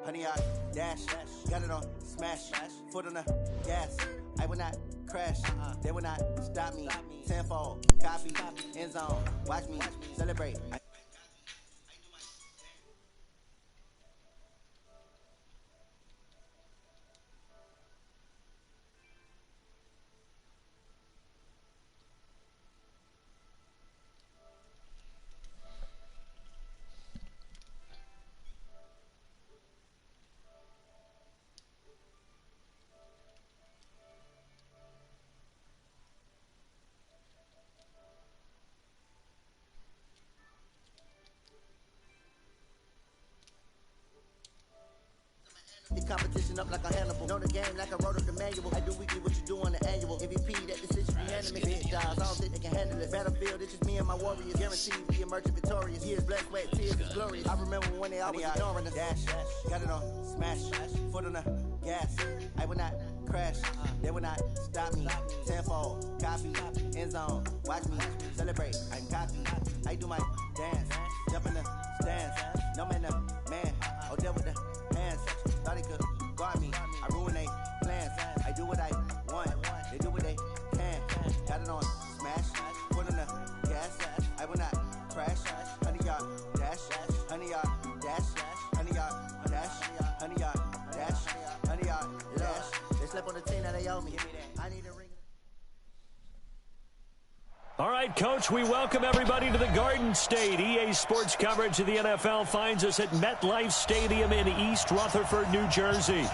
100 yard dash, got it on smash, foot on the gas. I will not crash, they will not stop me. Tenfold, copy, end zone, watch me celebrate. The competition up like a Hannibal. Know the game like I wrote up the manual. I do weekly what you do on the annual. MVP, that decision be handling me. Big jobs, I don't think they can handle it. Battlefield, it's just me and my warriors. Guaranteed we emerging victorious. Years, blood, sweat, tears, it's glorious. I remember when they always ignoring us. Dash, got it on smash, foot on the gas. I will not crash, they will not stop me. Tenfold, copy, end zone, watch me celebrate. I'm cocky, I do my dance, jump in the stands. No man, man, oh, deal with the hands. Thought he could guard me. I ruin they plans. I do what I want. They do what they can. Got it on smash. Put on the gas. I will not crash. 100 yard dash. 100 yard dash. 100 yard dash. 100 yard dash. 100 yard dash. They slept on the team that they owe me. I need a ring. All right, Coach, we welcome everybody to the Garden State. EA Sports coverage of the NFL finds us at MetLife Stadium in East Rutherford, New Jersey.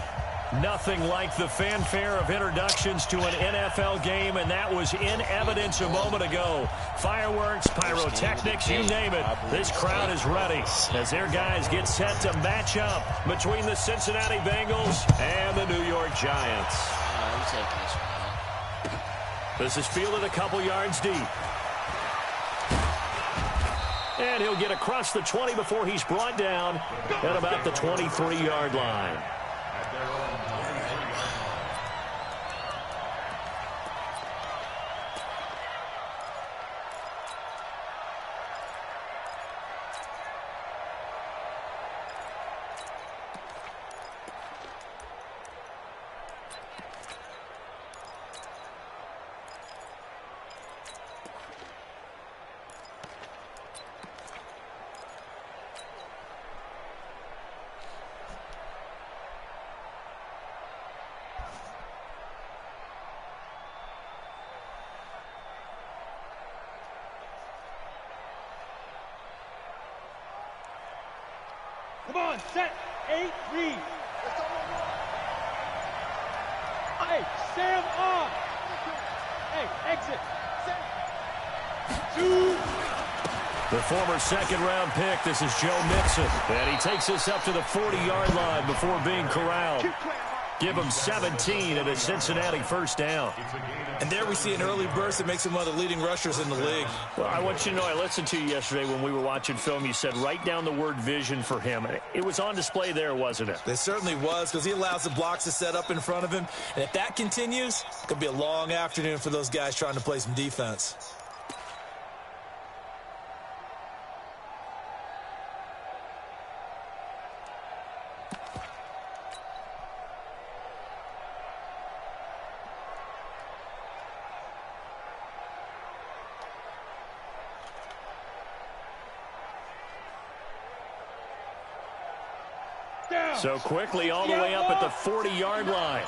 Nothing like the fanfare of introductions to an NFL game, and that was in evidence a moment ago. Fireworks, pyrotechnics, you name it. This crowd is ready as their guys get set to match up between the Cincinnati Bengals and the New York Giants. This is fielded a couple yards deep. And he'll get across the 20 before he's brought down at about the 23-yard line. Come on, set, 8, read. Hey, Sam on. Hey, exit. Set. 2. The former second-round pick, this is Joe Mixon. And he takes us up to the 40-yard line before being corralled. Give him 17 at a Cincinnati first down. And there we see an early burst that makes him one of the leading rushers in the league. Well, I want you to know, I listened to you yesterday when we were watching film. You said write down the word vision for him. It was on display there, wasn't it? It certainly was, because he allows the blocks to set up in front of him. And if that continues, it could be a long afternoon for those guys trying to play some defense. So quickly all the way up at the 40-yard line.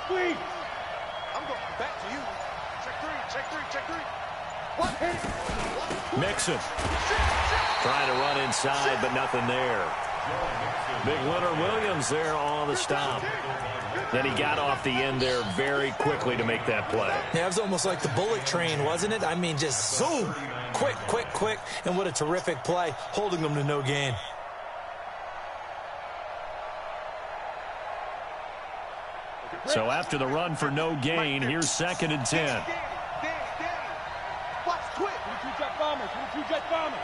Squeeze. I'm going back to you. Check three. What hit? Mixon. Trying to run inside, but nothing there. Big Leonard Williams there on the stop. Then he got off the end there very quickly to make that play. Yeah, it was almost like the bullet train, wasn't it? I mean, just zoom. Quick. And what a terrific play, holding them to no gain. So after the run for no gain, here's 2nd and 10. Watch quick. 2 jet bombers. 2 jet bombers.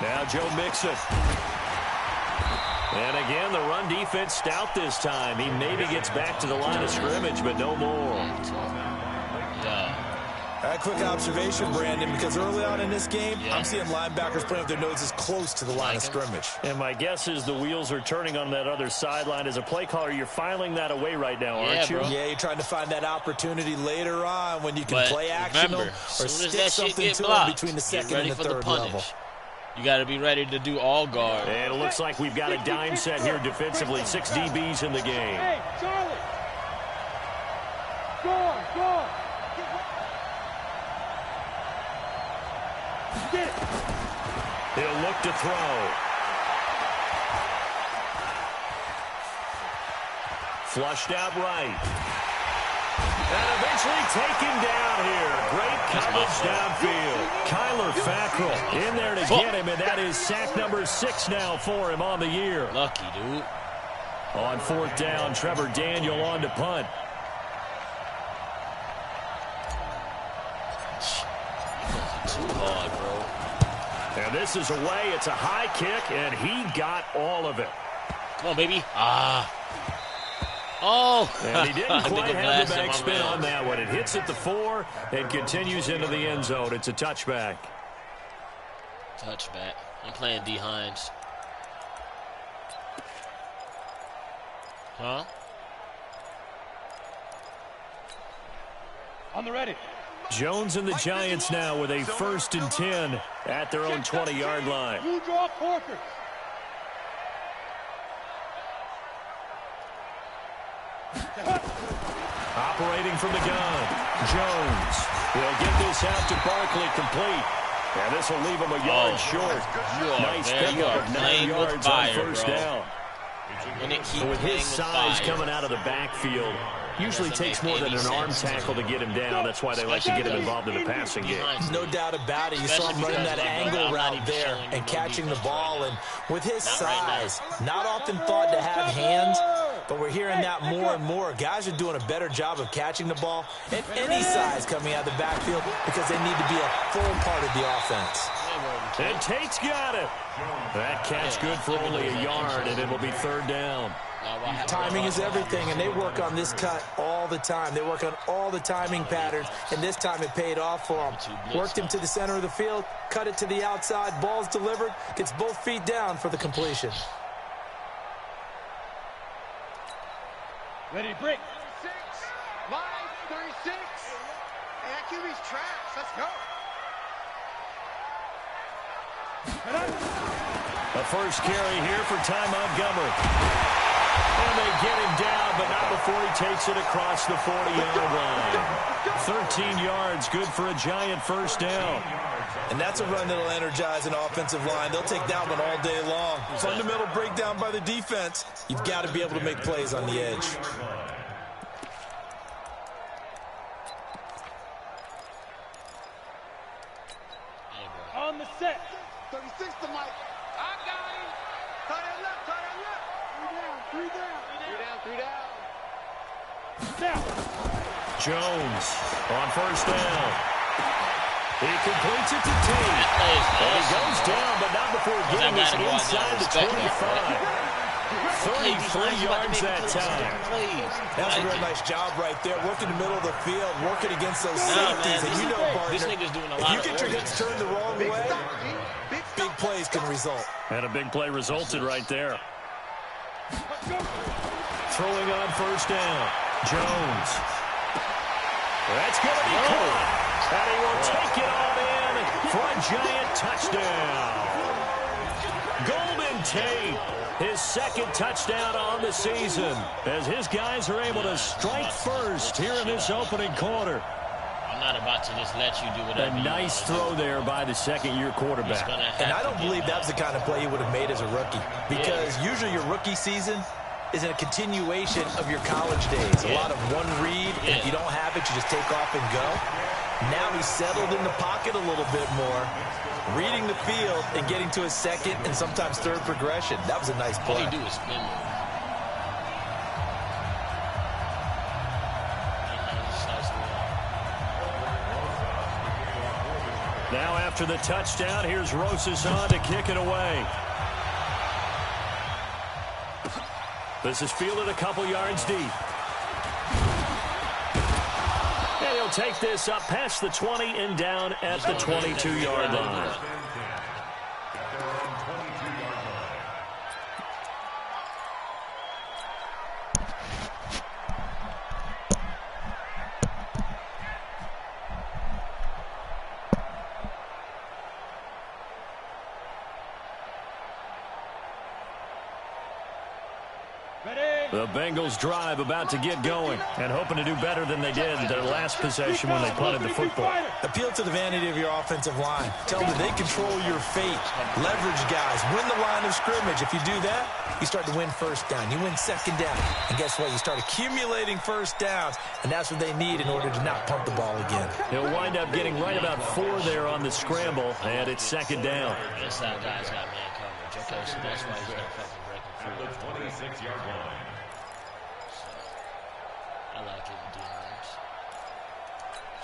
Now Joe Mixon. And again, the run defense stout this time. He maybe gets back to the line of scrimmage, but no more. A quick observation, Brandon, because early on in this game, I'm seeing linebackers playing with their noses close to the line of scrimmage. And my guess is the wheels are turning on that other sideline. As a play caller, you're filing that away right now, aren't you? Bro. Yeah, you're trying to find that opportunity later on when you can play action or stick something to them between the second and the third level. You got to be ready to do all guard. And it looks like we've got a dime set here defensively. 6 DBs in the game. Hey, Charlie. Go. Get it. He'll look to throw. Flushed out right. And eventually taken down here. Great coverage downfield. Kyler Fackrell in there to get him, and that is sack number 6 now for him on the year. Lucky, dude. On 4th down, Trevor Daniel on to punt. Too hard, bro. And this is away. It's a high kick, and he got all of it. Come on, baby. Oh. And he didn't quite have the back spin on that one. It hits at the 4 and continues into the end zone. It's a touchback. Touchback. I'm playing D. Hines. Huh? On the ready. Jones and the Giants now with a 1st and 10 at their own 20-yard line. You draw Corkers. Operating from the gun, Jones will get this out to Barkley complete. And this will leave him a yard short. Nice pickup of 9 yards on 1st down. With his size coming out of the backfield, usually takes more than an arm tackle to get him down. That's why they like to get him involved in the passing game. No doubt about it. You saw him running that angle route there and catching the ball. And with his size, not often thought to have hands, but we're hearing that more and more. Guys are doing a better job of catching the ball at any size coming out of the backfield because they need to be a full part of the offense. And Tate's got it. That catch good for only a yard, and it'll be 3rd down. Timing is everything, and they work on this cut all the time. They work on all the timing patterns, and this time it paid off for them. Worked him to the center of the field, cut it to the outside, ball's delivered, gets both feet down for the completion. Ready to break. 36. Live 36. Hey, that QB's trash. Let's go. The first carry here for Ty Montgomery. And they get him down, but not before he takes it across the 40-yard line. 13 yards, good for a Giant 1st down. And that's a run that'll energize an offensive line. They'll take that one all day long. Fundamental breakdown by the defense. You've got to be able to make plays on the edge. On the set. 36 to Mike. I got him. Tie left. 3 down. Snap. Jones on 1st down. He completes it to Tate. And he goes down, but not before getting this inside the 25. 33 yards that time. That's a real nice job right there. Working the middle of the field, working against those safeties. And you know, partner, if you get your hips turned the wrong way, big plays can result. And a big play resulted right there. Throwing on 1st down. Jones. That's going to be caught. And he will take it on in for a Giant touchdown. Golden Tate, his 2nd touchdown on the season, as his guys are able to strike first here in this opening quarter. I'm not about to just let you do whatever. A nice throw there by the 2nd-year quarterback. And I don't believe that was the kind of play he would have made as a rookie, because usually your rookie season is a continuation of your college days. A lot of one read, and if you don't have it, you just take off and go. Now he's settled in the pocket a little bit more, reading the field and getting to his 2nd and sometimes 3rd progression. That was a nice play. All he do is spin. Now after the touchdown, here's Rosas on to kick it away. This is fielded a couple yards deep. And he'll he'll take this up past the 20 and down at the 22-yard line. The Bengals drive about to get going and hoping to do better than they did their last possession when they punted the football. Appeal to the vanity of your offensive line. Tell them that they control your fate. Leverage guys. Win the line of scrimmage. If you do that, you start to win first down. You win second down. And guess what? You start accumulating first downs, and that's what they need in order to not punt the ball again. He'll wind up getting right about 4 there on the scramble, and it's second down. This guys got man coverage. Okay, so that's why he's not fucking breaking through. The 26-yard line. I like it in defense.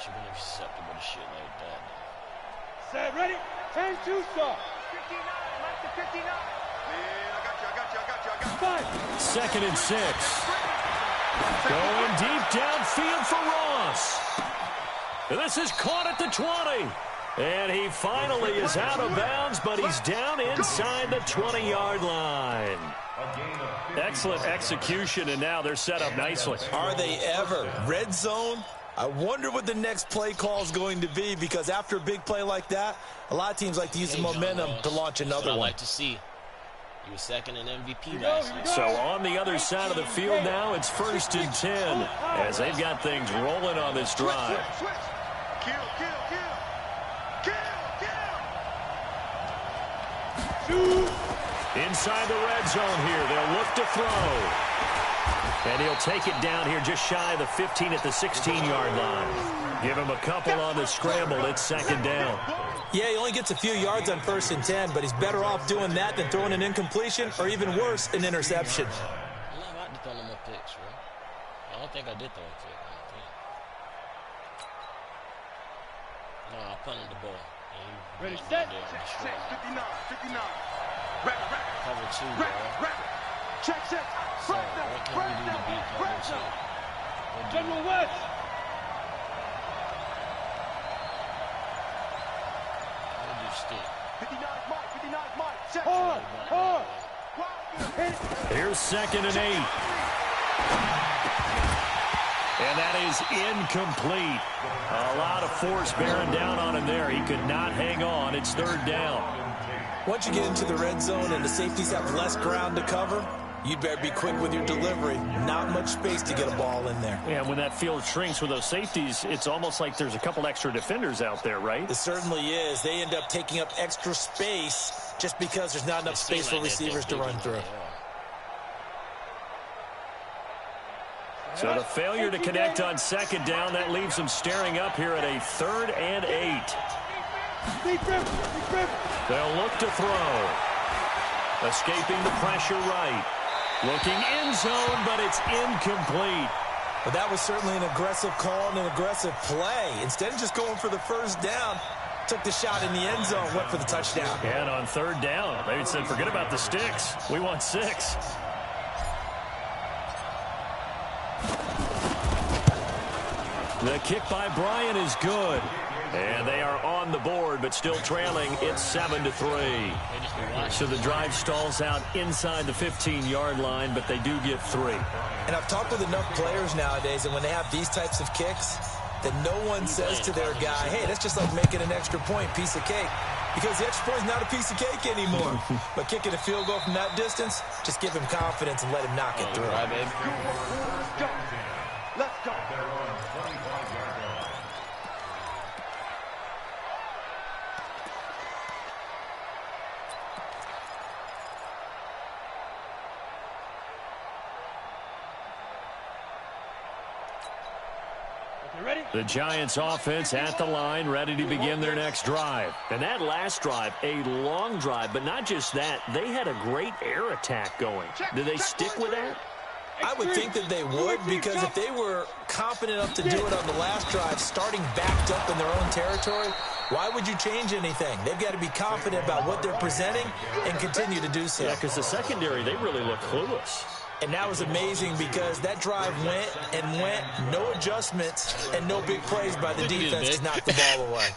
She wouldn't be susceptible to shit like that. Set, ready? 10, 2, stop. 59, Mike to 59. Man, I got you. 5. Second and 6. Going deep downfield for Ross. This is caught at the 20. And he finally is out of bounds, but he's down inside the 20-yard line. Excellent execution, and now they're set up nicely. Are they ever? Red zone? I wonder what the next play call is going to be, because after a big play like that, a lot of teams like to use the momentum to launch another one. I like to see. You were second in MVP last year. So on the other side of the field now, it's 1st and 10 as they've got things rolling on this drive. Switch. Kill. Inside the red zone here, they'll look to throw. And he'll take it down here just shy of the 15 at the 16-yard line. Give him a couple on the scramble. It's second down. Yeah, he only gets a few yards on 1st and 10, but he's better off doing that than throwing an incompletion or even worse, an interception. I'm not about to throw him a picks, bro. I don't think I did throw a pick. No, I punted the ball. Ready, set. 59. Rack. Cover 2, bro. Check. So, what can we do to beat cover 2? General West. What do you stick? 59 Mike. Check. Hard. Here's 2nd and 8. And that is incomplete. A lot of force bearing down on him there. He could not hang on. It's 3rd down. Once you get into the red zone and the safeties have less ground to cover, you'd better be quick with your delivery. Not much space to get a ball in there. Yeah, when that field shrinks with those safeties, it's almost like there's a couple extra defenders out there, right? It certainly is. They end up taking up extra space just because there's not enough space for receivers to run through. So the failure to connect on 2nd down, that leaves them staring up here at a 3rd and 8. They'll look to throw. Escaping the pressure right. Looking end zone, but it's incomplete. But that was certainly an aggressive call and an aggressive play. Instead of just going for the 1st down, took the shot in the end zone, went for the touchdown. And on 3rd down, they said, forget about the sticks. We want 6. The kick by Bryant is good. And they are on the board, but still trailing. It's 7-3. So the drive stalls out inside the 15-yard line, but they do get 3. And I've talked with enough players nowadays, and when they have these types of kicks, that no one says to their guy, hey, that's just like making an extra point, piece of cake. Because the extra point is not a piece of cake anymore. But kicking a field goal from that distance, just give him confidence and let him knock it through. Right, baby. Let's go. The Giants offense at the line, ready to begin their next drive. And that last drive, a long drive, but not just that. They had a great air attack going. Do they stick with that? I would think that they would, because if they were confident enough to do it on the last drive, starting backed up in their own territory, why would you change anything? They've got to be confident about what they're presenting and continue to do so. Yeah, because the secondary, they really look clueless. And that was amazing because that drive went and went, no adjustments and no big plays by the defense to knock the ball away.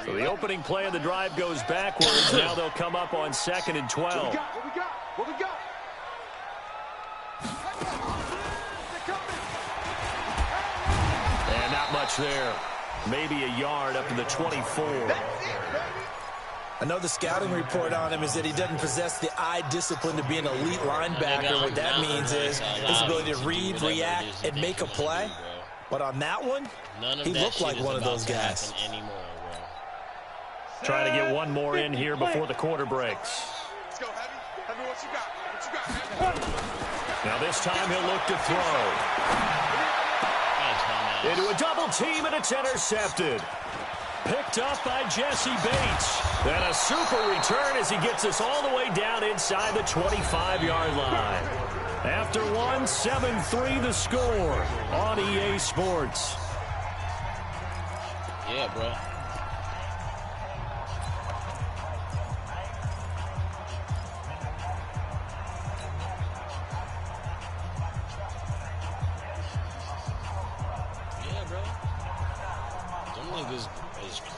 So the opening play of the drive goes backwards. Now they'll come up on 2nd and 12. What we got? And not much there. Maybe a yard up to the 24. I know the scouting report on him is that he doesn't possess the eye discipline to be an elite linebacker. What that means is his ability to read, react, and make a play. But on that one, he looked like one of those guys. Trying to get one more in here before the quarter breaks. Let's go, Heavy. Heavy, what you got? Heavy? Now this time he'll look to throw. Into a double team, and it's intercepted. Picked up by Jesse Bates. And a super return as he gets us all the way down inside the 25-yard line. After one, 7-3 the score on EA Sports. Yeah, bro.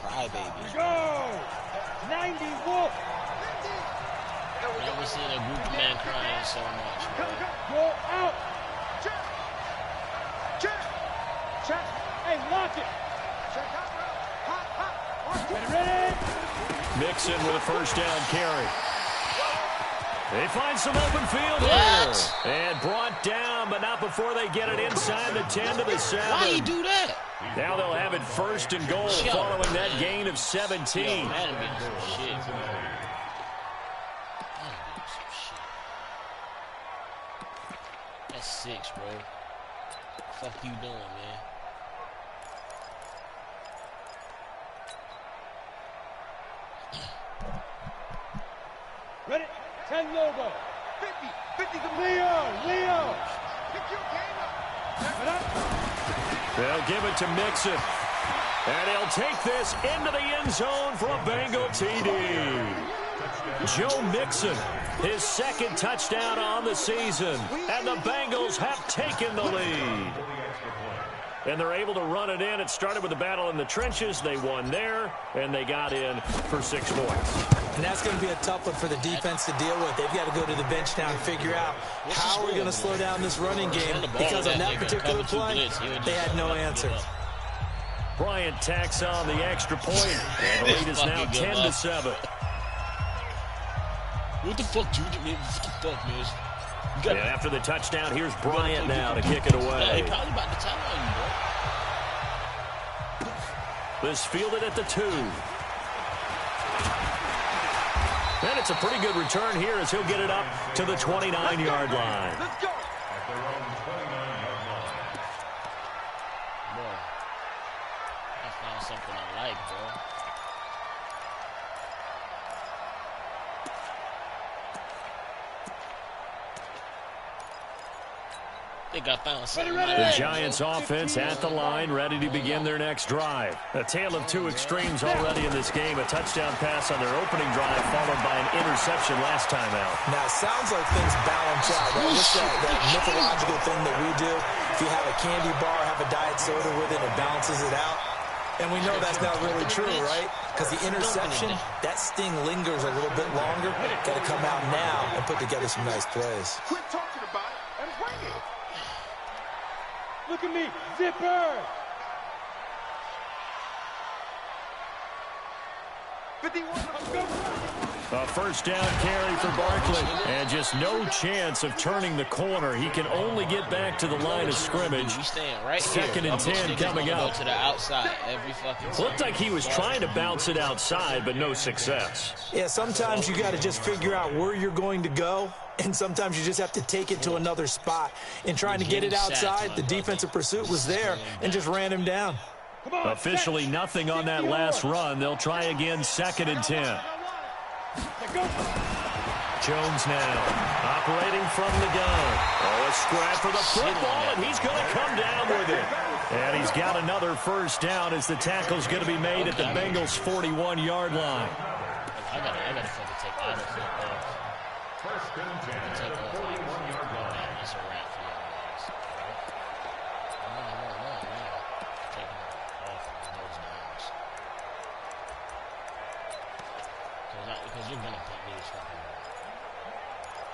Crybaby. Go! 90 Wolf! Never seen a group of men crying so much, bro. Go out! Check! Hey, lock it! Check out, bro! Hot! Ready? Mixon with a first down carry. They find some open field here. And brought down, but not before they get it inside the 10 to the 7. Why you do that? Now they'll have it 1st and goal following that gain of 17. That's 6, bro. Fuck you doing, man? Ready? 10 logo. 50 to Leo. Pick your game up. They'll give it to Mixon. And he'll take this into the end zone for a Bengal TD. Joe Mixon, his 2nd touchdown on the season. And the Bengals have taken the lead. And they're able to run it in. It started with a battle in the trenches. They won there, and they got in for 6 points. And that's going to be a tough one for the defense to deal with. They've got to go to the bench now and figure out how we're going to slow down this running game, because on that particular play, they had no answer. Bryant tacks on the extra point, and the lead is now 10-7. What the fuck, dude? What the fuck, man? And after the touchdown, here's Bryant now to kick it away. He probably about to tell on you, bro. This fielded at the 2. And it's a pretty good return here as he'll get it up to the 29-yard line. Let's go! Bro, I found something I like, bro. The Giants offense at the line, ready to begin their next drive. A tale of 2 extremes already in this game. A touchdown pass on their opening drive, followed by an interception last time out. Now, it sounds like things balance out. Right? What's that mythological thing that we do? If you have a candy bar, have a diet soda with it, it balances it out. And we know that's not really true, right? Because the interception, that sting lingers a little bit longer. Got to come out now and put together some nice plays. Quit talking about it and bring it. Look at me, zipper. 51. A first down carry for Barkley. And just no chance of turning the corner. He can only get back to the line of scrimmage. Right 2nd and 10 coming up. To the outside every fucking time. Looked like he was trying to bounce it outside, but no success. Yeah, sometimes you got to just figure out where you're going to go. And sometimes you just have to take it to another spot. In trying to get it outside, the defensive pursuit was there and just ran him down. Officially nothing on that last run. They'll try again 2nd and 10. Jones now operating from the gun. Oh, a scrap for the football, and he's going to come down with it. And he's got another first down as the tackle's going to be made at the Bengals' 41-yard line. I gotta fucking take out of it, bro. First and 10 at the 41-yard line. That's a wrap for y'all guys. No. Taking it off of those downs. Because you're going to put me this fucking ball.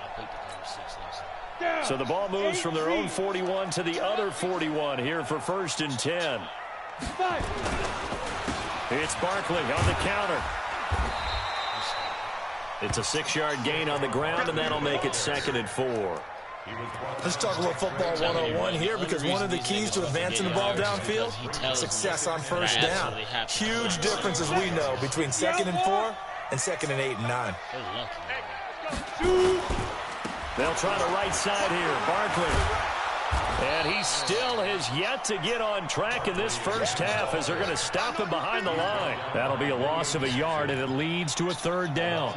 I'll pick the number 6 next time. So the ball moves from their own 41 to the other 41 here for first and 10. It's Barkley on the counter. It's a 6-yard gain on the ground, and that'll make it 2nd and 4. Let's talk a little football 101 here, because one of the keys to advancing the ball downfield, success on first down. Huge difference, as we know, between 2nd and 4 and 2nd and 8 and 9. They'll try the right side here. Barkley. And he still has yet to get on track in this first half as they're going to stop him behind the line. That'll be a loss of a yard, and it leads to a 3rd down.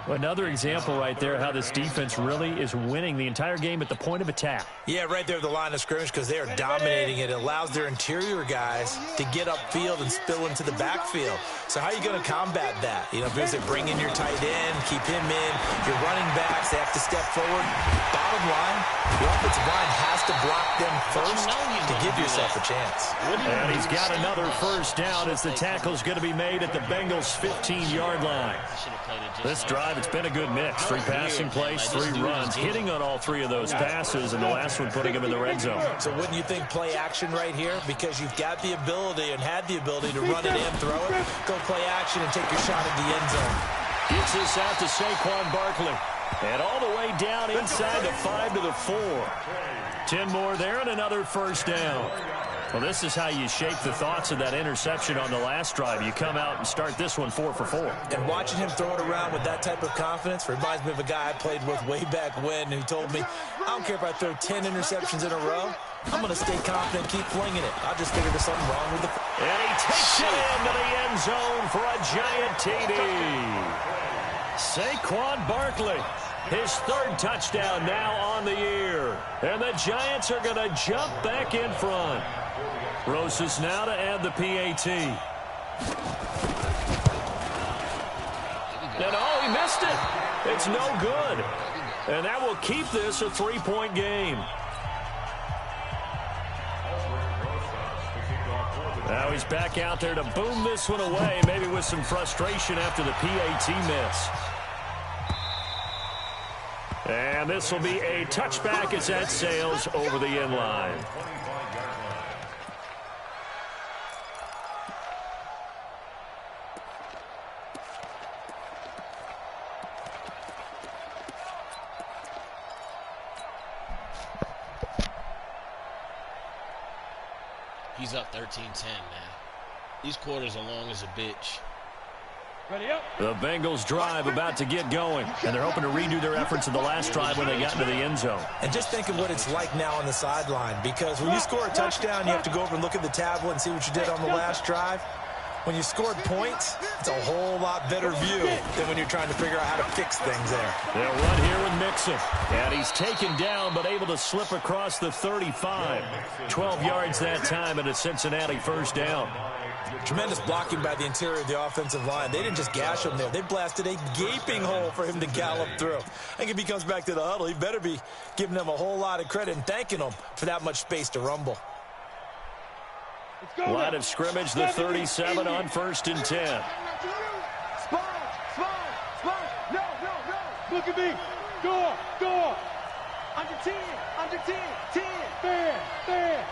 Another example right there how this defense really is winning the entire game at the point of attack. Yeah, right there at the line of scrimmage, because they are dominating it. It allows their interior guys to get upfield and spill into the backfield. So how are you going to combat that? You know, because they bring in your tight end, keep him in. Your running backs, they have to step forward. Bottom line, the offensive line has to block them first to give yourself a chance. And he's got another first down as the tackle's going to be made at the Bengals' 15-yard line. This drive, it's been a good mix. 3 passing plays, 3 runs, hitting on all 3 of those passes, and the last one putting him in the red zone. So wouldn't you think play action right here? Because you've got the ability and had the ability to run it in, throw it, go play action, and take your shot at the end zone. Gets this out to Saquon Barkley. And all the way down inside the 5 to the 4. 10 more there and another first down. Well, this is how you shake the thoughts of that interception on the last drive. You come out and start this one 4 for 4. And watching him throw it around with that type of confidence reminds me of a guy I played with way back when who told me, I don't care if I throw 10 interceptions in a row. I'm going to stay confident, keep flinging it. I just figured there's something wrong with the... And he takes it into the end zone for a giant TD. Saquon Barkley, his 3rd touchdown now on the year. And the Giants are going to jump back in front. Rosas now to add the PAT. And oh, he missed it. It's no good. And that will keep this a 3-point game. Now he's back out there to boom this one away, maybe with some frustration after the PAT miss. And this will be a touchback as that sails over the end line. He's up 13-10, man. These quarters are long as a bitch. Ready up. The Bengals drive about to get going, and they're hoping to redo their efforts in the last drive when they got into the end zone. And just think of what it's like now on the sideline, because when you score a touchdown, you have to go over and look at the tablet and see what you did on the last drive. When you scored points, it's a whole lot better view than when you're trying to figure out how to fix things there. They'll run here with Mixon. And he's taken down but able to slip across the 35. 12 yards that time and a Cincinnati first down. Tremendous blocking by the interior of the offensive line. They didn't just gash him there. They blasted a gaping hole for him to gallop through. I think if he comes back to the huddle, he better be giving them a whole lot of credit and thanking them for that much space to rumble. Line of scrimmage, the 37 on 1st and 10. Spawn. No. Look at me. Go. Under 10. 10. Fair.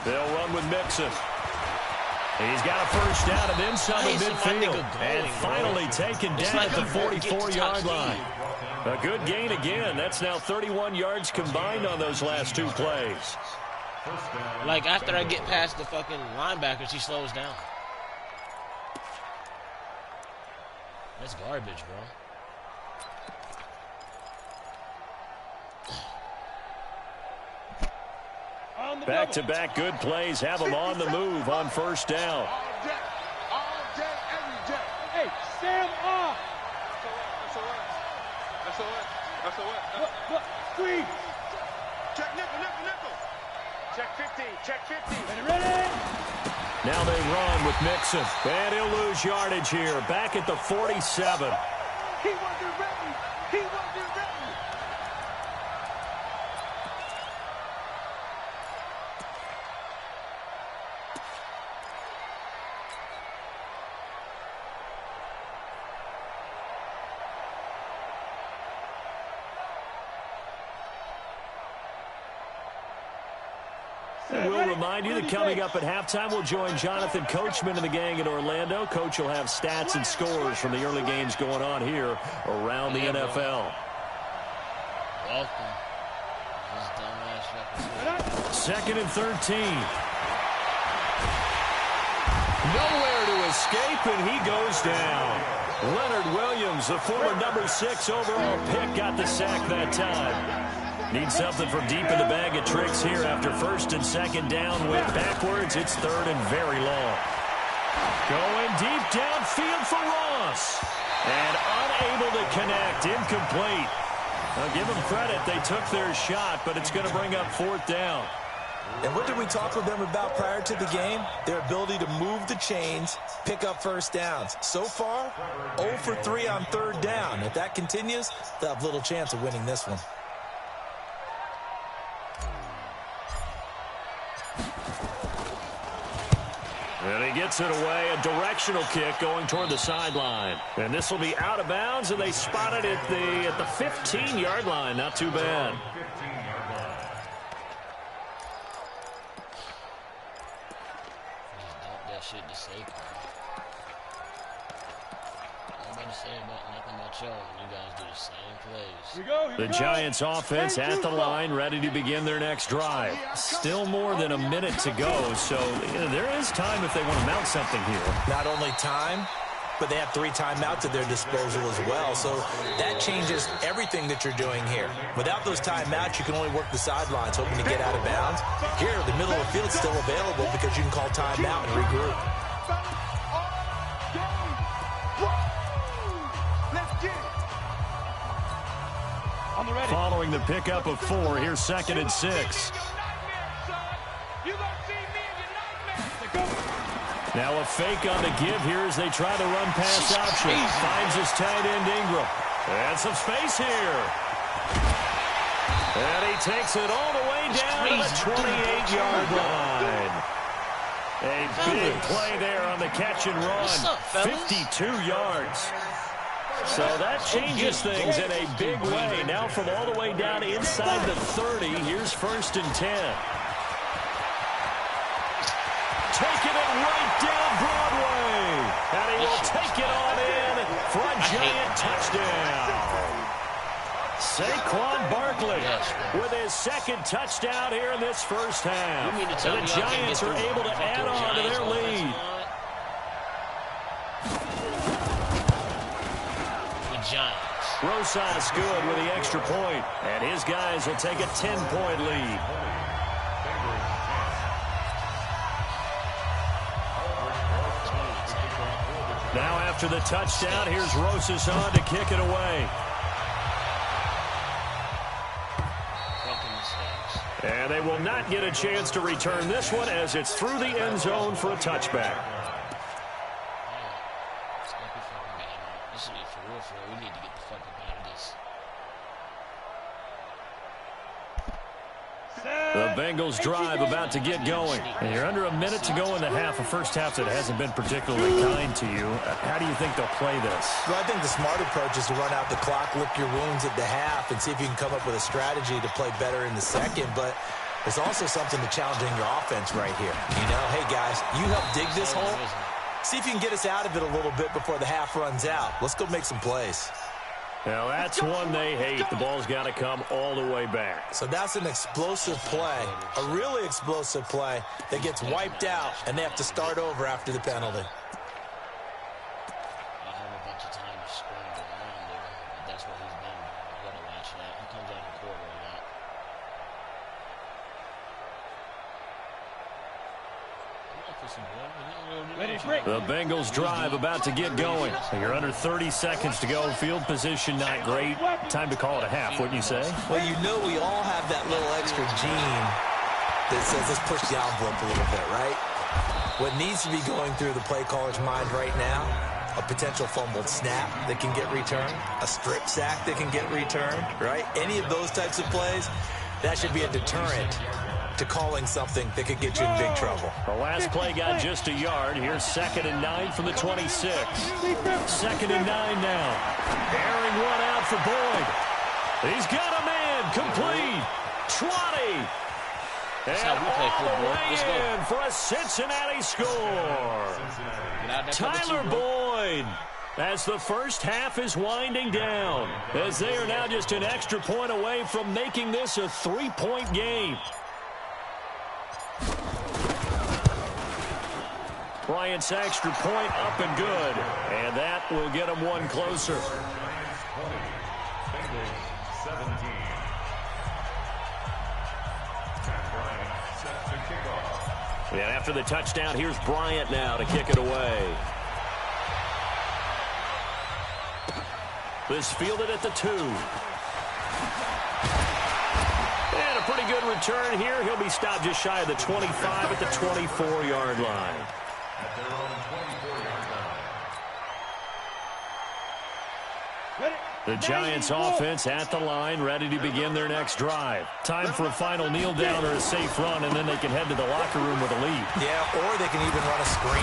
They'll run with Mixon. He's got a first down and then some in midfield. And finally taken down at the 44-yard line. A good gain again. That's now 31 yards combined on those last 2 plays. Like, after I get past the fucking linebackers, he slows down. That's garbage, bro. Back-to-back good plays have them on the move on first down. All day, every day. Hey, Sam off. That's a what? Squeeze. Check nickel. Check 15. Ready? Now they run with Mixon. And he'll lose yardage here. Back at the 47. He wasn't ready. He wasn't ready. And we'll remind you that coming up at halftime, we'll join Jonathan Coachman and the gang in Orlando. Coach will have stats and scores from the early games going on here around the NFL. Welcome. This dumbass record. 2nd and 13. Nowhere to escape, and he goes down. Leonard Williams, the former number 6 overall pick, got the sack that time. Need something from deep in the bag of tricks here after 1st and 2nd down. Went backwards. It's 3rd and very long. Going deep downfield for Ross. And unable to connect. Incomplete. I'll give them credit. They took their shot, but it's going to bring up 4th down. And what did we talk with them about prior to the game? Their ability to move the chains, pick up 1st downs. So far, 0 for 3 on 3rd down. If that continues, they'll have little chance of winning this one. And he gets it away, a directional kick going toward the sideline. And this will be out of bounds, and they spot it at the 15-yard line. Not too bad. Just dump that shit to Saquon. Nothing to say about nothing about y'all. You guys do the same plays. The Giants offense at the line, ready to begin their next drive. Still more than a minute to go, so there is time if they want to mount something here. Not only time, but they have 3 timeouts at their disposal as well, so that changes everything that you're doing here. Without those timeouts, you can only work the sidelines, hoping to get out of bounds. Here, the middle of the field is still available because you can call timeout and regroup. Following the pickup of 4, here's 2nd and 6. Now a fake on the give here as they try the run pass option. Finds his tight end Ingram. And some space here. And he takes it all the way down to the 28-yard line. A big play there on the catch and run. 52 yards. So that changes things in a big way. Now from all the way down inside the 30, here's 1st and 10. Taking it right down Broadway. And he will take it on in for a giant touchdown. Saquon Barkley with his 2nd touchdown here in this 1st half. And the Giants are able to add on to their lead. Rosas good with the extra point, and his guys will take a 10-point lead. Now after the touchdown, here's Rosas on to kick it away. And they will not get a chance to return this one as it's through the end zone for a touchback. We need to get the fuck out of this. The Bengals drive about to get going. And you're under a minute to go in the half, a 1st half that hasn't been particularly kind to you. How do you think they'll play this? Well, I think the smart approach is to run out the clock, lick your wounds at the half, and see if you can come up with a strategy to play better in the 2nd. But there's also something to challenging your offense right here. You know, hey, guys, you help dig this hole. See if you can get us out of it a little bit before the half runs out. Let's go make some plays. Now, that's one they hate. The ball's got to come all the way back. So that's an explosive play, a really explosive play that gets wiped out, and they have to start over after the penalty. I have a bunch of time to scramble around there, but that's what he's been doing. You got to watch that. He comes out in quarter a lot. The Bengals drive about to get going. You're under 30 seconds to go. Field position not great. Time to call it a half, wouldn't you say? Well, you know we all have that little extra gene that says let's push the envelope a little bit, right? What needs to be going through the play caller's mind right now, a potential fumbled snap that can get returned, a strip sack that can get returned, right? Any of those types of plays, that should be a deterrent to calling something that could get you in big trouble. The last play got just a yard. Here's 2nd and 9 from the 26. 2nd and 9 now. Airing one out for Boyd. He's got a man. Complete. 20. That's how we play football. Let's go. In for a Cincinnati score. Tyler Boyd, as the first half is winding down, as they are now just an extra point away from making this a 3-point game. Bryant's extra point up and good, and that will get him one closer. And after the touchdown, here's Bryant now to kick it away. This fielded at the 2. And a pretty good return here. He'll be stopped just shy of the 25 at the 24-yard line. The Giants offense at the line, ready to begin their next drive. Time for a final kneel down or a safe run, and then they can head to the locker room with a lead. Yeah, or they can even run a screen.